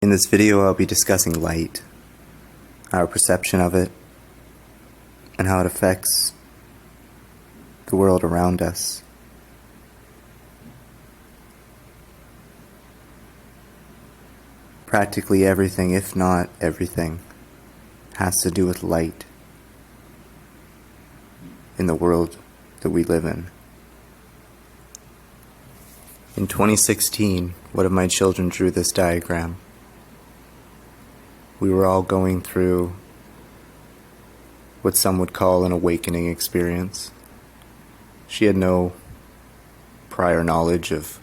In this video, I'll be discussing light, our perception of it, and how it affects the world around us. Practically everything, if not everything, has to do with light in the world that we live in. In 2016, one of my children drew this diagram. We were all going through what some would call an awakening experience. She had no prior knowledge of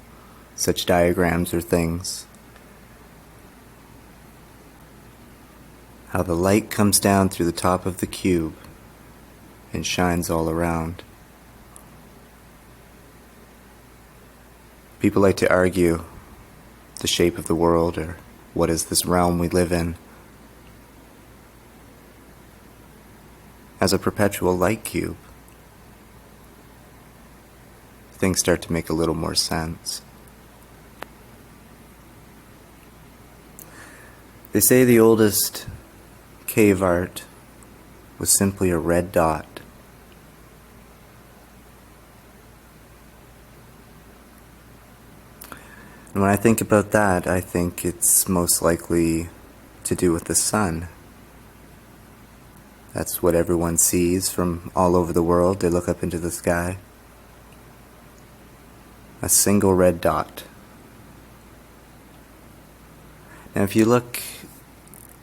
such diagrams or things. How the light comes down through the top of the cube and shines all around. People like to argue the shape of the world, or what is this realm we live in, as a perpetual light cube. Things start to make a little more sense. They say the oldest cave art was simply a red dot. And when I think about that, I think it's most likely to do with the sun. That's what everyone sees from all over the world. They look up into the sky. A single red dot. Now if you look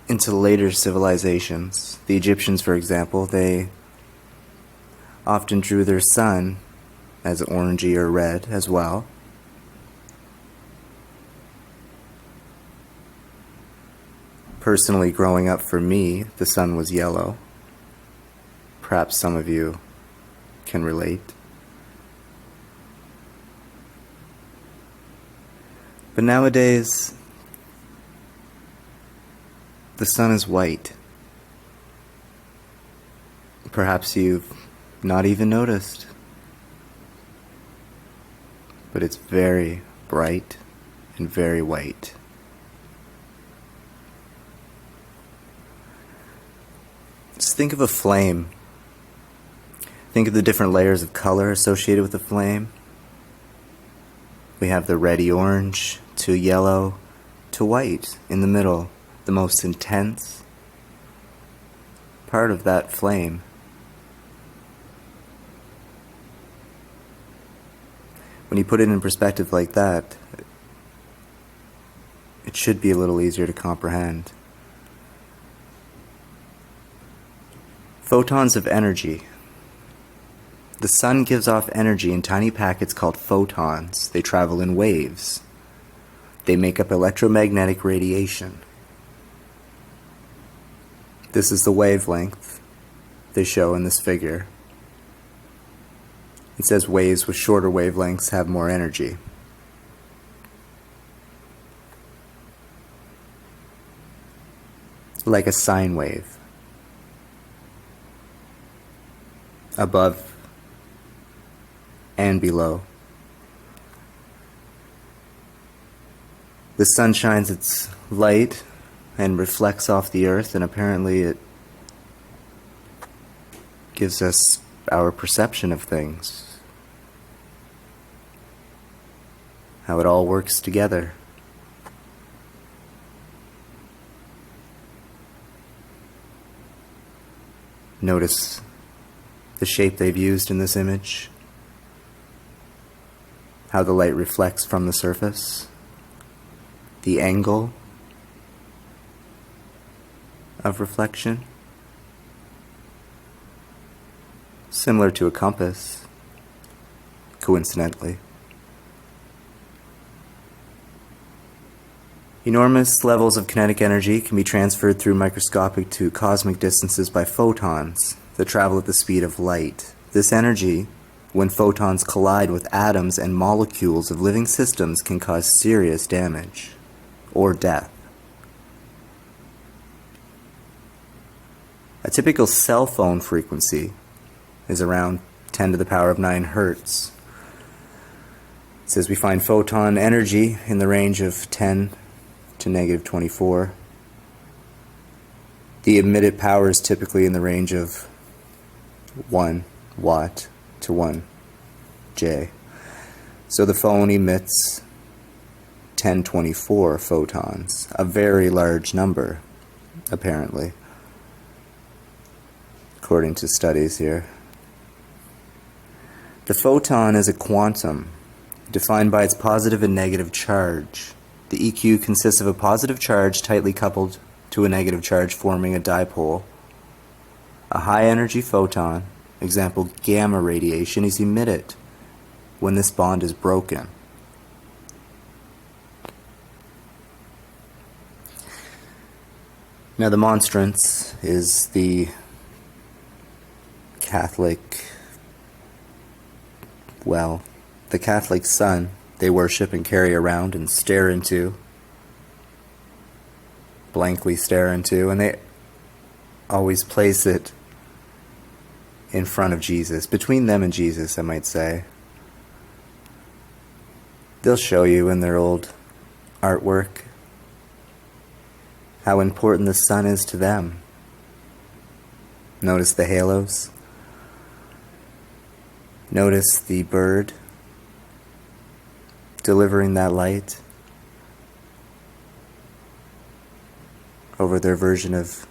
into later civilizations, the Egyptians, for example, they often drew their sun as orangey or red as well. Personally, growing up for me, the sun was yellow. Perhaps some of you can relate. But nowadays, the sun is white. Perhaps you've not even noticed. But it's very bright and very white. Just think of a flame. Think of the different layers of color associated with the flame. We have the reddy orange to yellow to white in the middle, the most intense part of that flame. When you put it in perspective like that, it should be a little easier to comprehend. Photons of energy. The sun gives off energy in tiny packets called photons. They travel in waves. They make up electromagnetic radiation. This is the wavelength they show in this figure. It says waves with shorter wavelengths have more energy. Like a sine wave. Above and below. The sun shines its light and reflects off the earth, and apparently it gives us our perception of things. How it all works together. Notice the shape they've used in this image, how the light reflects from the surface, the angle of reflection, similar to a compass, coincidentally. Enormous levels of kinetic energy can be transferred through microscopic to cosmic distances by photons that travel at the speed of light. This energy, when photons collide with atoms and molecules of living systems, can cause serious damage or death. A typical cell phone frequency is around 10 to the power of 9 hertz. It says we find photon energy in the range of 10 to negative 24. The emitted power is typically in the range of 1 watt to 1 J. So the phone emits 1024 photons, a very large number, apparently, according to studies here. The photon is a quantum, defined by its positive and negative charge. The EQ consists of a positive charge tightly coupled to a negative charge, forming a dipole. A high-energy photon, example gamma radiation, is emitted when this bond is broken. Now the monstrance is the Catholic, the Catholic sun they worship and carry around and blankly stare into, and they always place it in front of Jesus, between them and Jesus, I might say. They'll show you in their old artwork how important the sun is to them. Notice the halos. Notice the bird delivering that light over their version of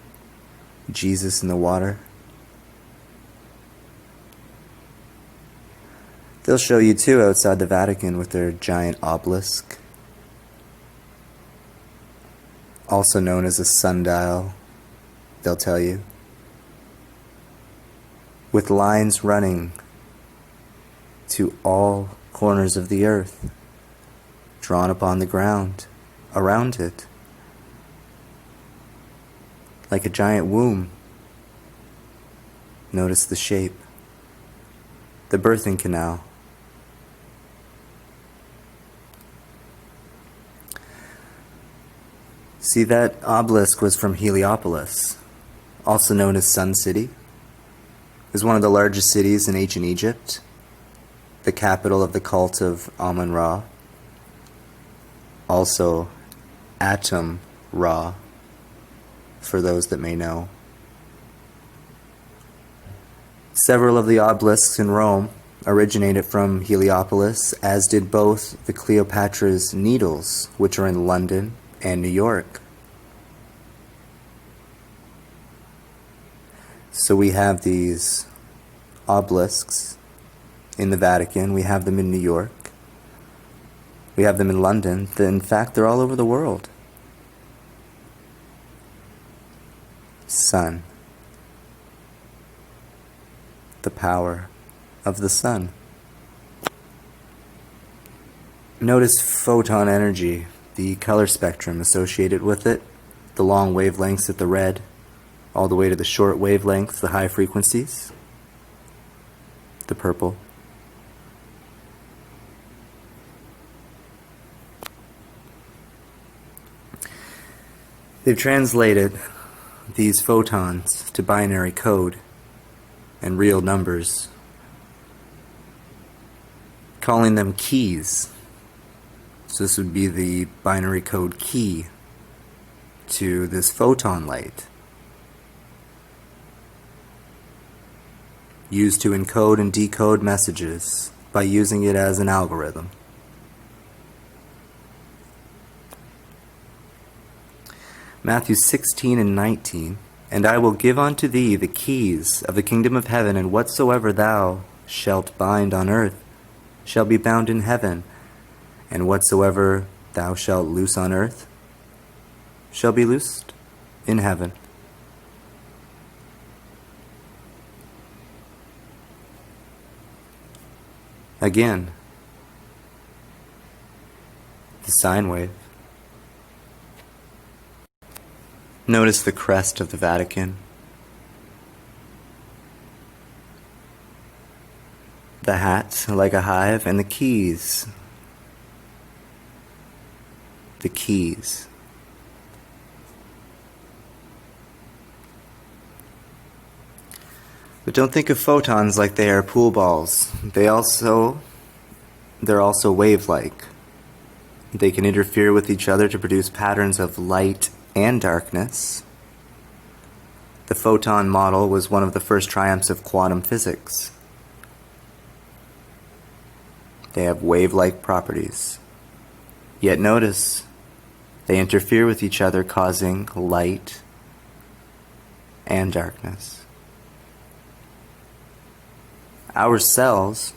Jesus in the water. They'll show you too outside the Vatican with their giant obelisk, also known as a sundial, they'll tell you, with lines running to all corners of the earth, drawn upon the ground around it, like a giant womb. Notice the shape, the birthing canal. See, that obelisk was from Heliopolis, also known as Sun City. It was one of the largest cities in ancient Egypt, the capital of the cult of Amun-Ra, also Atum-Ra, for those that may know. Several of the obelisks in Rome originated from Heliopolis, as did both the Cleopatra's Needles, which are in London and New York. So we have these obelisks in the Vatican, we have them in New York, we have them in London. In fact, they're all over the world. Sun. The power of the sun. Notice photon energy, the color spectrum associated with it, the long wavelengths at the red, all the way to the short wavelengths, the high frequencies, the purple. They've translated these photons to binary code and real numbers, calling them keys. So this would be the binary code key to this photon light, used to encode and decode messages by using it as an algorithm. Matthew 16 and 19, "And I will give unto thee the keys of the kingdom of heaven, and whatsoever thou shalt bind on earth shall be bound in heaven, and whatsoever thou shalt loose on earth shall be loosed in heaven." Again, the sine wave. Notice the crest of the Vatican, the hat like a hive, and the keys. The keys. But don't think of photons like they are pool balls. They're also wave-like. They can interfere with each other to produce patterns of light and darkness. The photon model was one of the first triumphs of quantum physics. They have wave-like properties. Yet notice, they interfere with each other, causing light and darkness. Our cells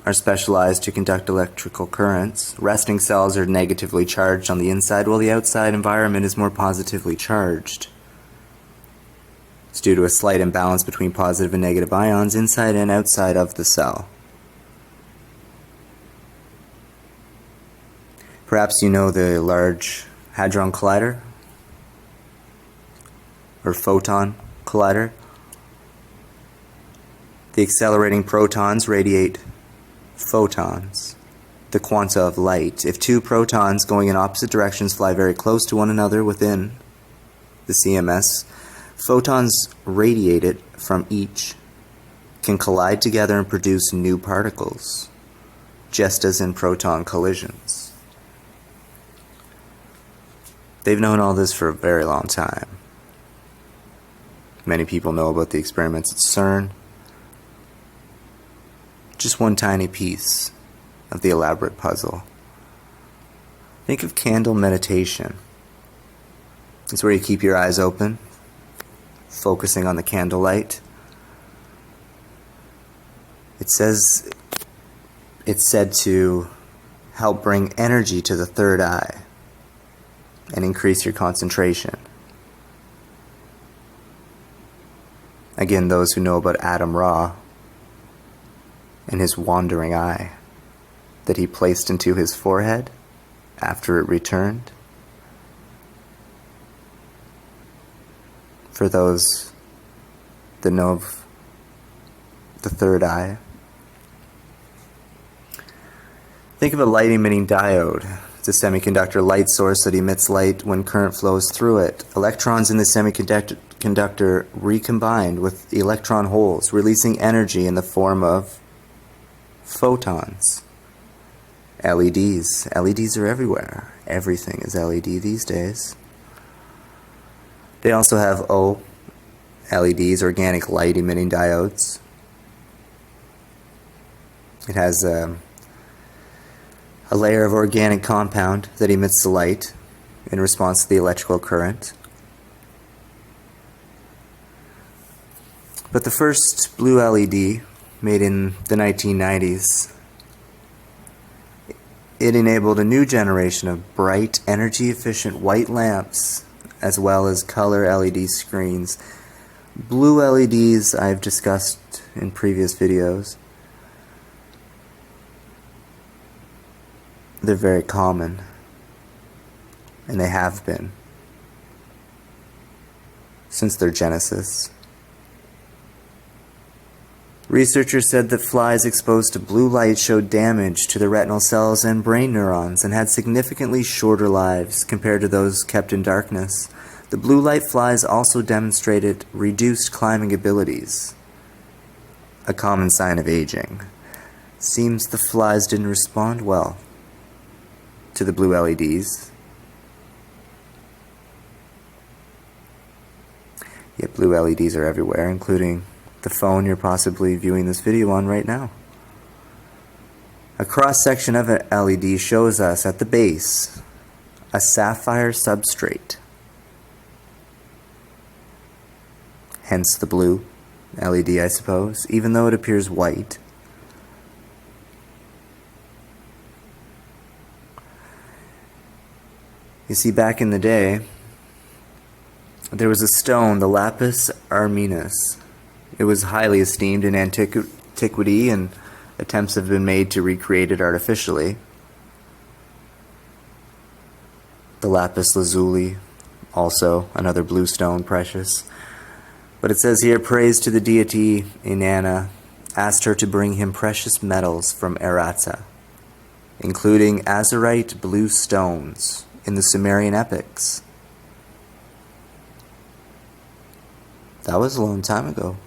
are specialized to conduct electrical currents. Resting cells are negatively charged on the inside, while the outside environment is more positively charged. It's due to a slight imbalance between positive and negative ions inside and outside of the cell. Perhaps you know the Large Hadron Collider, or Photon Collider. The accelerating protons radiate photons, the quanta of light. If two protons going in opposite directions fly very close to one another within the CMS, photons radiated from each can collide together and produce new particles, just as in proton collisions. They've known all this for a very long time. Many people know about the experiments at CERN. Just one tiny piece of the elaborate puzzle. Think of candle meditation. It's where you keep your eyes open, focusing on the candlelight. It's said to help bring energy to the third eye and increase your concentration. Again, those who know about Adam Ra and his wandering eye that he placed into his forehead after it returned. For those that know of the third eye, think of a light-emitting diode. It's a semiconductor light source that emits light when current flows through it. Electrons in the semiconductor recombined with electron holes, releasing energy in the form of photons. LEDs. LEDs are everywhere. Everything is LED these days. They also have OLEDs, organic light emitting diodes. It has a layer of organic compound that emits the light in response to the electrical current. But the first blue LED, made in the 1990s, it enabled a new generation of bright, energy-efficient white lamps, as well as color LED screens. Blue LEDs I've discussed in previous videos. They're very common, and they have been since their genesis. Researchers said that flies exposed to blue light showed damage to the retinal cells and brain neurons and had significantly shorter lives compared to those kept in darkness. The blue light flies also demonstrated reduced climbing abilities, a common sign of aging. Seems the flies didn't respond well to the blue LEDs. Yet blue LEDs are everywhere, including the phone you're possibly viewing this video on right now. A cross-section of an LED shows us at the base a sapphire substrate, hence the blue LED, I suppose, even though it appears white. You see, back in the day, there was a stone, the lapis armenus. It was highly esteemed in antiquity, and attempts have been made to recreate it artificially. The lapis lazuli, also another blue stone, precious. But it says here, praise to the deity Inanna, asked her to bring him precious metals from Eratza, including azurite blue stones in the Sumerian epics. That was a long time ago.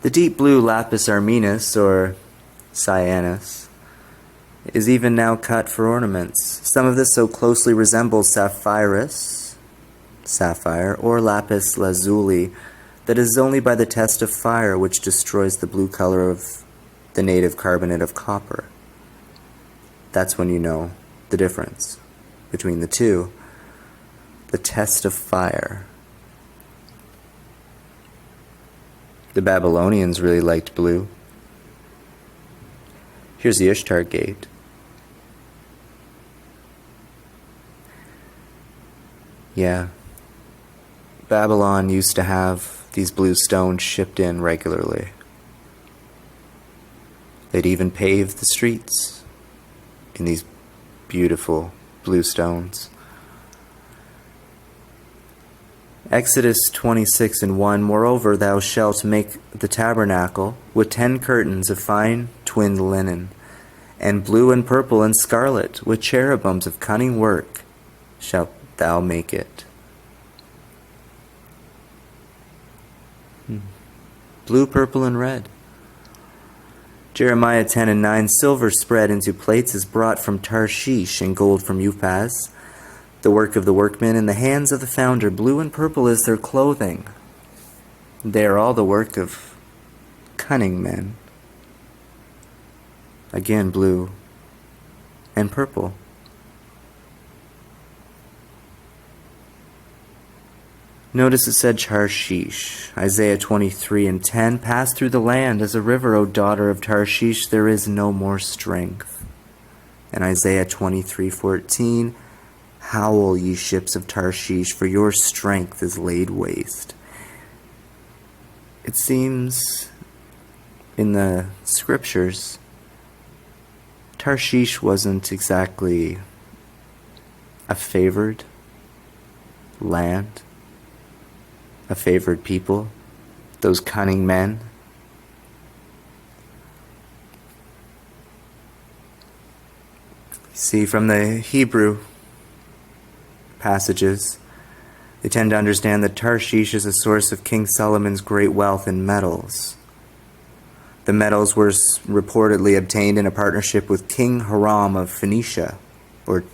The deep blue lapis armenus, or cyanus, is even now cut for ornaments. Some of this so closely resembles sapphire, or lapis lazuli, that it is only by the test of fire which destroys the blue color of the native carbonate of copper. That's when you know the difference between the two. The test of fire. The Babylonians really liked blue. Here's the Ishtar Gate. Yeah. Babylon used to have these blue stones shipped in regularly. They'd even pave the streets in these beautiful blue stones. Exodus 26:1, moreover, thou shalt make the tabernacle with 10 curtains of fine twinned linen, and blue and purple and scarlet, with cherubims of cunning work shalt thou make it. Blue, purple, and red. Jeremiah 10:9, silver spread into plates is brought from Tarshish, and gold from Uphaz, the work of the workmen in the hands of the founder. Blue and purple is their clothing. They are all the work of cunning men. Again, blue and purple. Notice it said Tarshish. Isaiah 23:10, pass through the land as a river, O daughter of Tarshish, there is no more strength. And Isaiah 23:14, howl, ye ships of Tarshish, for your strength is laid waste. It seems in the scriptures, Tarshish wasn't exactly a favored land, a favored people, those cunning men. See, from the Hebrew passages, they tend to understand that Tarshish is a source of King Solomon's great wealth in metals. The metals were reportedly obtained in a partnership with King Hiram of Phoenicia, or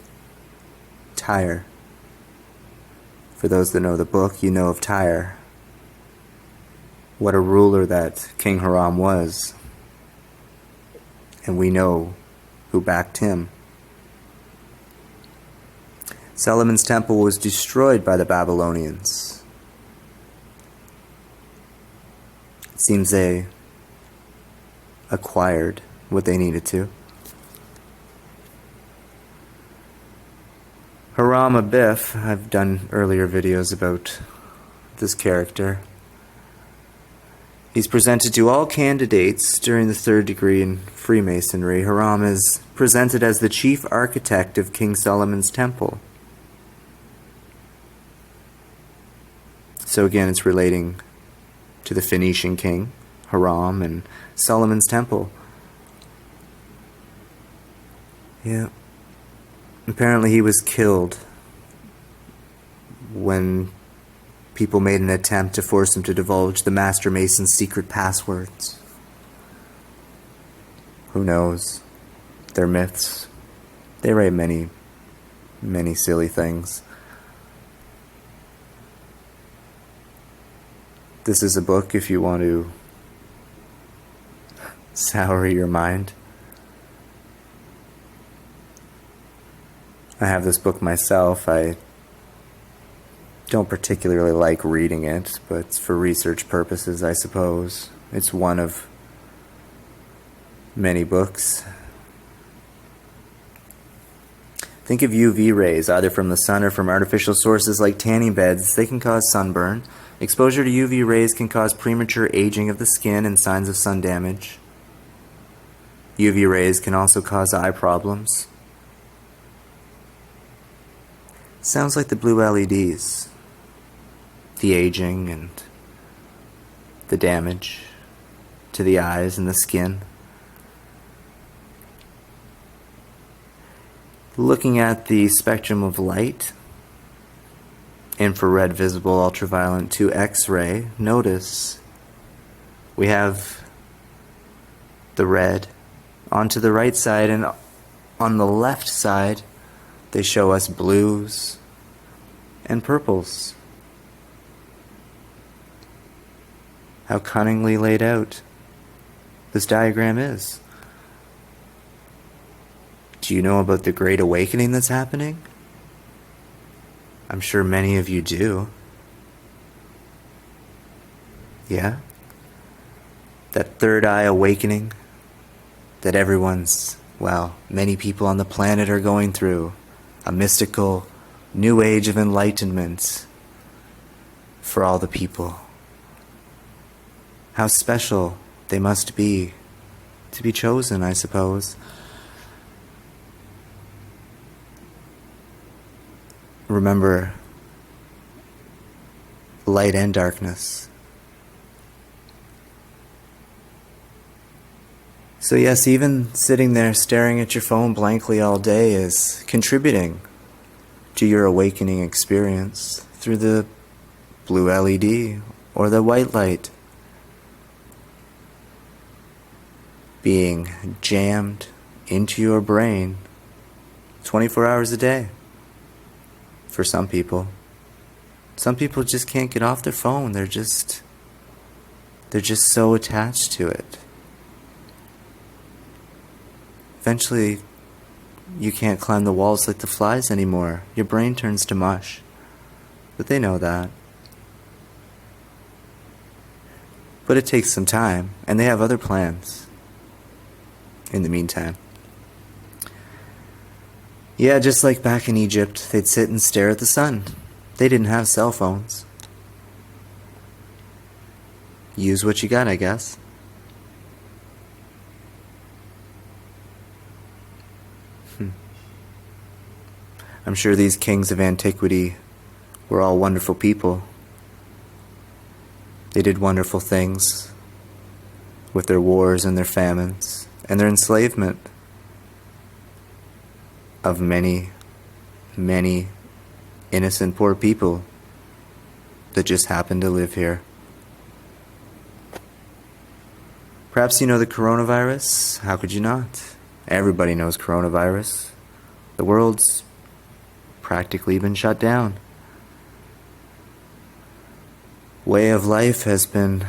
Tyre. For those that know the book, you know of Tyre. What a ruler that King Hiram was. And we know who backed him. Solomon's temple was destroyed by the Babylonians. It seems they acquired what they needed to. Hiram Abiff, I've done earlier videos about this character. He's presented to all candidates during the third degree in Freemasonry. Hiram is presented as the chief architect of King Solomon's temple. So again, it's relating to the Phoenician king, Hiram, and Solomon's temple. Yeah. Apparently he was killed when people made an attempt to force him to divulge the Master Mason's secret passwords. Who knows? They're myths. They write many, many silly things. This is a book if you want to sour your mind. I have this book myself. I don't particularly like reading it, but for research purposes, I suppose. It's one of many books. Think of UV rays, either from the sun or from artificial sources like tanning beds. They can cause sunburn. Exposure to UV rays can cause premature aging of the skin and signs of sun damage. UV rays can also cause eye problems. Sounds like the blue LEDs. The aging and the damage to the eyes and the skin. Looking at the spectrum of light, infrared, visible, ultraviolet to X-ray, notice we have the red onto the right side, and on the left side they show us blues and purples. How cunningly laid out this diagram is. Do you know about the Great Awakening that's happening? I'm sure many of you do. Yeah? That third eye awakening that many people on the planet are going through. A mystical new age of enlightenment for all the people. How special they must be to be chosen, I suppose. Remember, light and darkness. So yes, even sitting there staring at your phone blankly all day is contributing to your awakening experience through the blue LED or the white light being jammed into your brain 24 hours a day. For some people. Some people just can't get off their phone. They're just so attached to it. Eventually, you can't climb the walls like the flies anymore. Your brain turns to mush. But they know that. But it takes some time, and they have other plans in the meantime. Yeah, just like back in Egypt, they'd sit and stare at the sun. They didn't have cell phones. Use what you got, I guess. I'm sure these kings of antiquity were all wonderful people. They did wonderful things with their wars and their famines and their enslavement of many, many innocent poor people that just happen to live here. Perhaps you know the coronavirus. How could you not? Everybody knows coronavirus. The world's practically been shut down. Way of life has been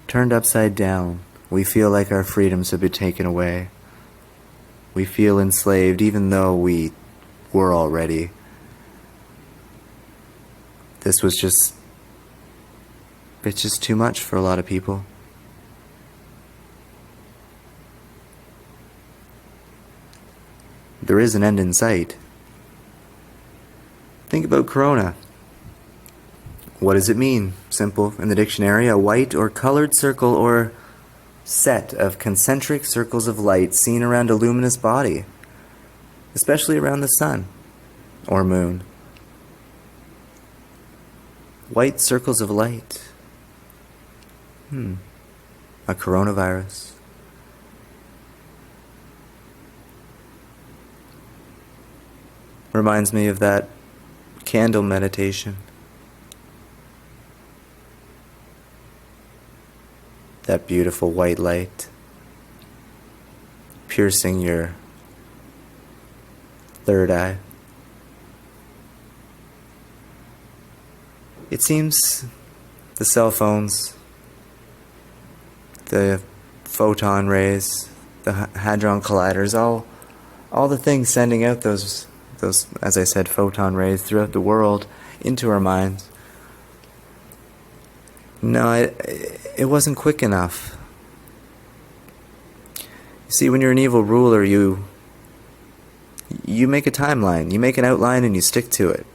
turned upside down. We feel like our freedoms have been taken away. We feel enslaved even though we were already. This was just, it's just too much for a lot of people. There is an end in sight. Think about corona. What does it mean? Simple in the dictionary: a white or colored circle or set of concentric circles of light seen around a luminous body, especially around the sun or moon. White circles of light. A coronavirus. Reminds me of that candle meditation. That beautiful white light piercing your third eye. It seems the cell phones, the photon rays, the hadron colliders, all the things sending out those, as I said, photon rays throughout the world into our minds. No, it wasn't quick enough. You see, when you're an evil ruler, you make a timeline, you make an outline and you stick to it.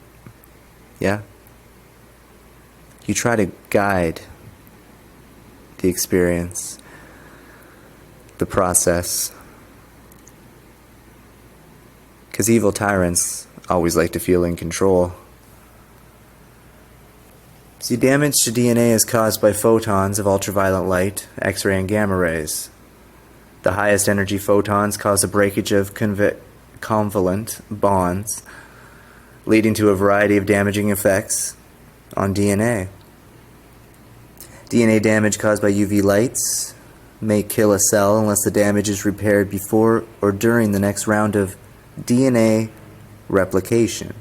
Yeah? You try to guide the experience, the process. Because evil tyrants always like to feel in control. See, damage to DNA is caused by photons of ultraviolet light, X-ray and gamma rays. The highest energy photons cause a breakage of covalent bonds, leading to a variety of damaging effects on DNA. DNA damage caused by UV lights may kill a cell unless the damage is repaired before or during the next round of DNA replication.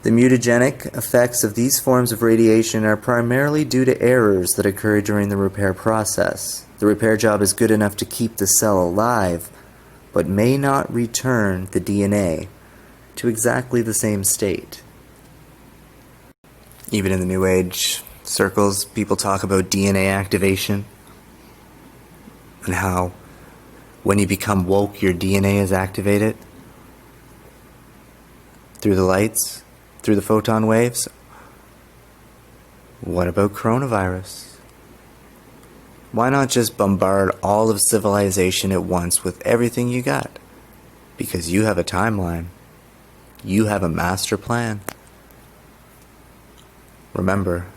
The mutagenic effects of these forms of radiation are primarily due to errors that occur during the repair process. The repair job is good enough to keep the cell alive, but may not return the DNA to exactly the same state. Even in the New Age circles, people talk about DNA activation and how when you become woke, your DNA is activated through the lights, through the photon waves. What about coronavirus? Why not just bombard all of civilization at once with everything you got? Because you have a timeline. You have a master plan. Remember,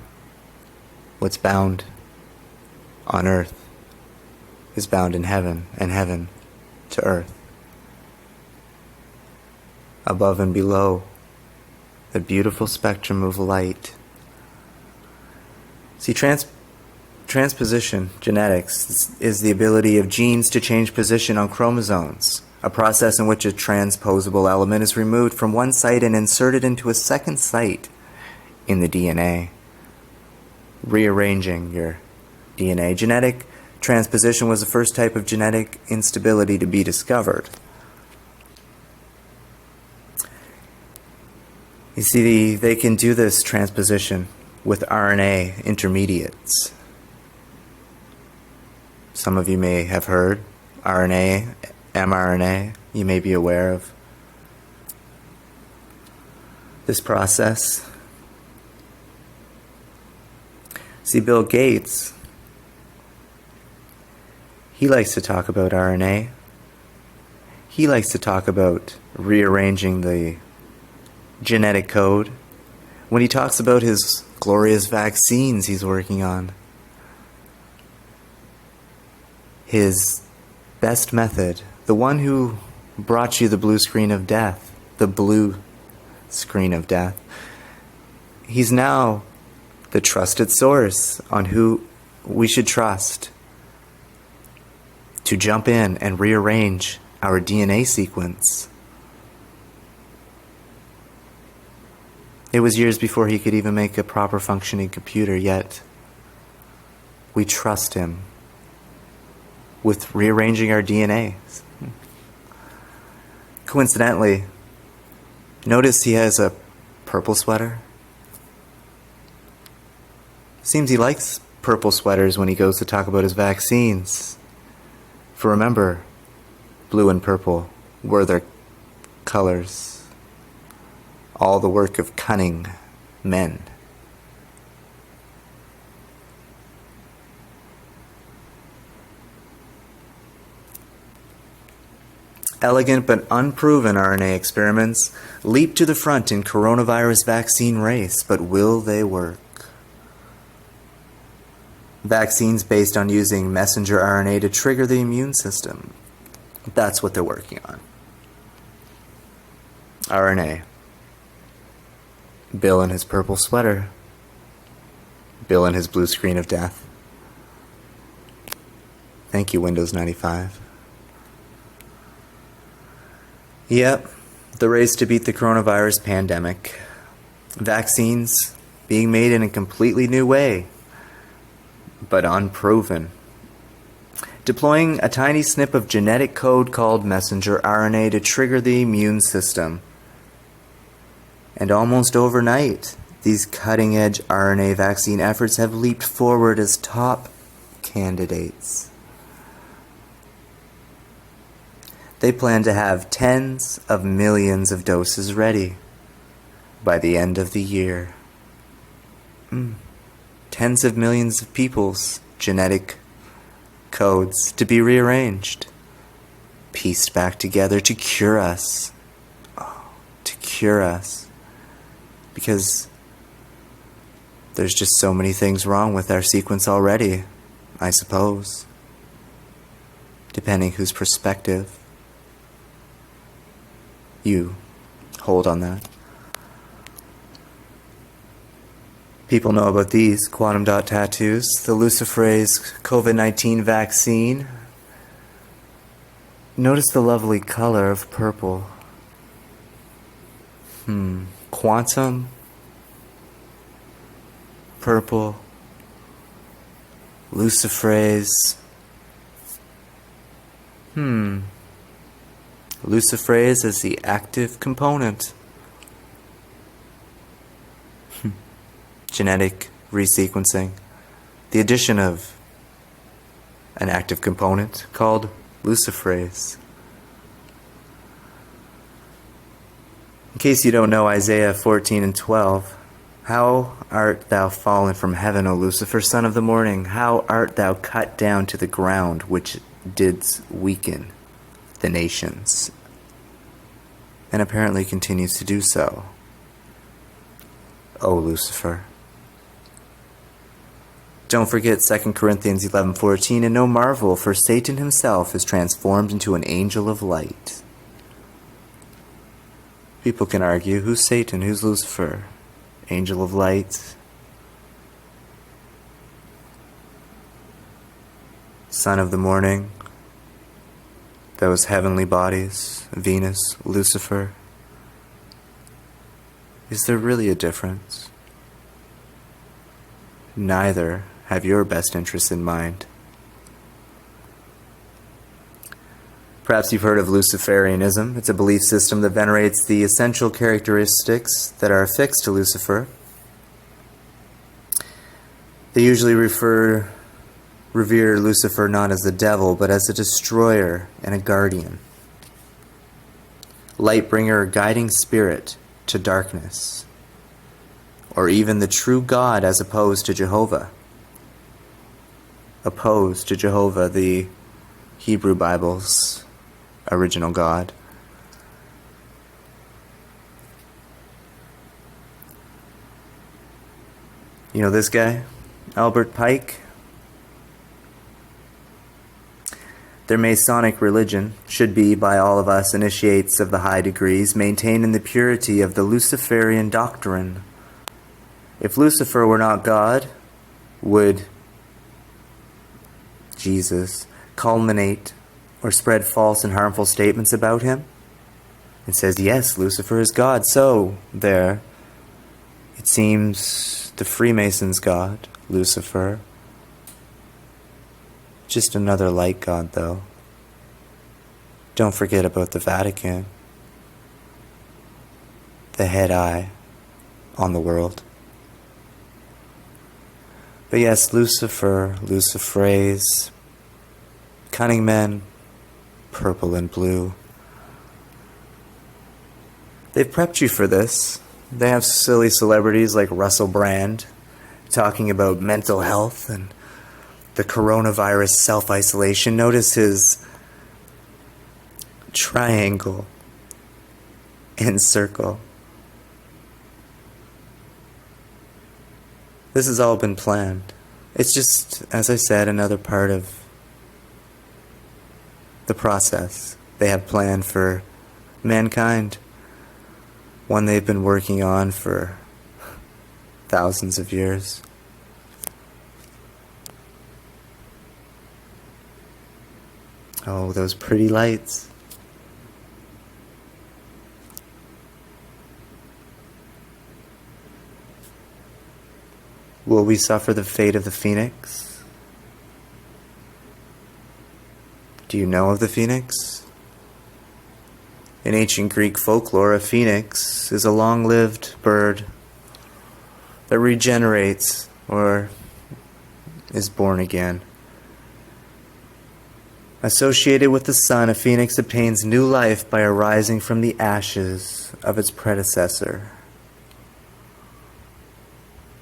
what's bound on earth is bound in heaven, and heaven to earth. Above and below, the beautiful spectrum of light. See, transposition genetics is the ability of genes to change position on chromosomes, a process in which a transposable element is removed from one site and inserted into a second site in the DNA, rearranging your DNA. Genetic transposition was the first type of genetic instability to be discovered. You see, they can do this transposition with RNA intermediates. Some of you may have heard RNA, mRNA. You may be aware of this process. See, Bill Gates, he likes to talk about RNA. He likes to talk about rearranging the genetic code when he talks about his glorious vaccines he's working on. His best method, the one who brought you the blue screen of death, he's now the trusted source on who we should trust to jump in and rearrange our DNA sequence. It was years before he could even make a proper functioning computer, yet we trust him with rearranging our DNA. Coincidentally, notice he has a purple sweater. Seems he likes purple sweaters when he goes to talk about his vaccines. For remember, blue and purple were their colors. All the work of cunning men. Elegant but unproven RNA experiments leap to the front in coronavirus vaccine race, but will they work? Vaccines based on using messenger RNA to trigger the immune system. That's what they're working on. RNA. Bill in his purple sweater. Bill in his blue screen of death. Thank you, Windows 95. Yep, the race to beat the coronavirus pandemic. Vaccines being made in a completely new way, but unproven. Deploying a tiny snip of genetic code called messenger RNA to trigger the immune system. And almost overnight, these cutting-edge RNA vaccine efforts have leaped forward as top candidates. They plan to have tens of millions of doses ready by the end of the year. Tens of millions of people's genetic codes to be rearranged, pieced back together to cure us. To cure us. Because there's just so many things wrong with our sequence already, I suppose. Depending whose perspective you hold on that. People know about these quantum dot tattoos, the luciferase COVID-19 vaccine. Notice the lovely color of purple. Quantum, purple, luciferase. Luciferase is the active component. Genetic resequencing. The addition of an active component called luciferase. In case you don't know Isaiah 14 and 12, how art thou fallen from heaven, O Lucifer, son of the morning? How art thou cut down to the ground, which didst weaken the nations? And apparently continues to do so. O Lucifer. Don't forget 2 Corinthians 11:14, and no marvel, for Satan himself is transformed into an angel of light. People can argue, who's Satan, who's Lucifer? Angel of light, son of the morning, those heavenly bodies, Venus, Lucifer. Is there really a difference? Neither have your best interests in mind. Perhaps you've heard of Luciferianism. It's a belief system that venerates the essential characteristics that are affixed to Lucifer. They usually revere Lucifer not as the devil, but as a destroyer and a guardian. Light-bringer or guiding spirit to darkness. Or even the true God as opposed to Jehovah. Opposed to Jehovah, the Hebrew Bible's original God. You know this guy? Albert Pike? Their Masonic religion should be, by all of us initiates of the high degrees, maintained in the purity of the Luciferian doctrine. If Lucifer were not God, would Jesus culminate or spread false and harmful statements about him? It says, yes, Lucifer is God. So, there, it seems the Freemasons' God, Lucifer. Just another light god, though. Don't forget about the Vatican. The head eye on the world. But yes, Lucifer, Luciferase, cunning men, purple and blue. They've prepped you for this. They have silly celebrities like Russell Brand talking about mental health and the coronavirus self-isolation. Notice his triangle and circle. This has all been planned. It's just, as I said, another part of the process they have planned for mankind. One they've been working on for thousands of years. Oh, those pretty lights. Will we suffer the fate of the phoenix? Do you know of the phoenix? In ancient Greek folklore, a phoenix is a long-lived bird that regenerates or is born again. Associated with the sun, a phoenix obtains new life by arising from the ashes of its predecessor.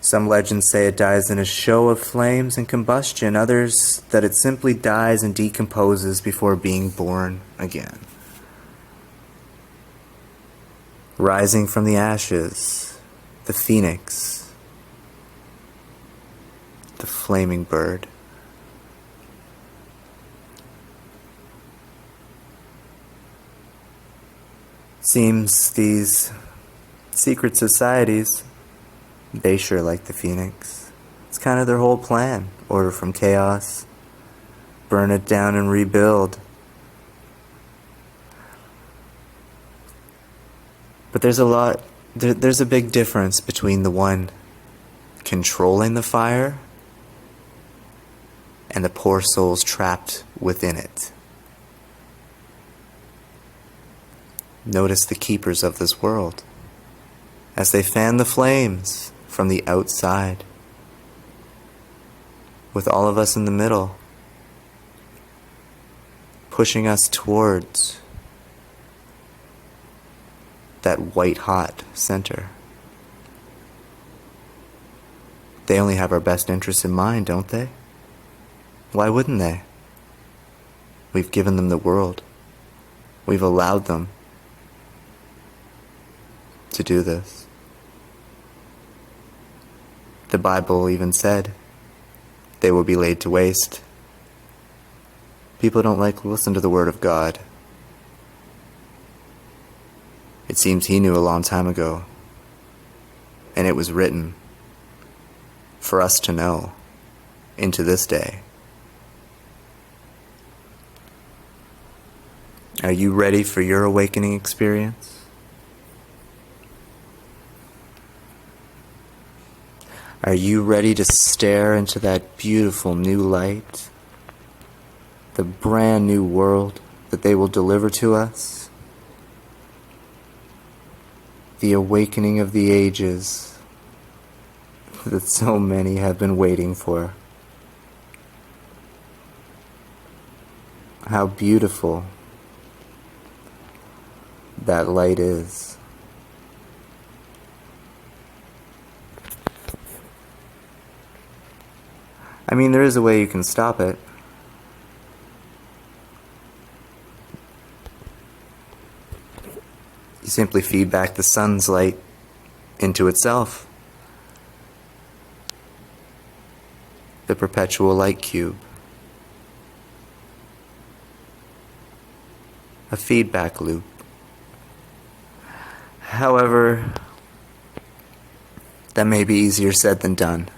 Some legends say it dies in a show of flames and combustion, others that it simply dies and decomposes before being born again. Rising from the ashes, the phoenix, the flaming bird. Seems these secret societies They sure like the Phoenix. It's kind of their whole plan. Order from chaos, burn it down and rebuild. But there's a big difference between the one controlling the fire and the poor souls trapped within it. Notice the keepers of this world as they fan the flames from the outside, with all of us in the middle, pushing us towards that white-hot center. They only have our best interests in mind, don't they? Why wouldn't they? We've given them the world. We've allowed them to do this. The Bible even said they will be laid to waste. People don't like to listen to the word of God. It seems he knew a long time ago, and it was written for us to know into this day. Are you ready for your awakening experience? Are you ready to stare into that beautiful new light, the brand new world that they will deliver to us? The awakening of the ages that so many have been waiting for. How beautiful that light is. I mean, there is a way you can stop it. You simply feed back the sun's light into itself. The perpetual light cube. A feedback loop. However, that may be easier said than done.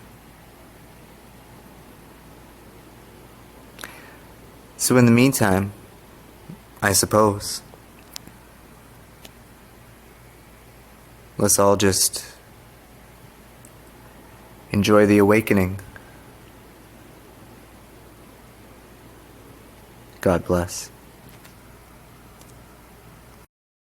So in the meantime, I suppose, let's all just enjoy the awakening. God bless.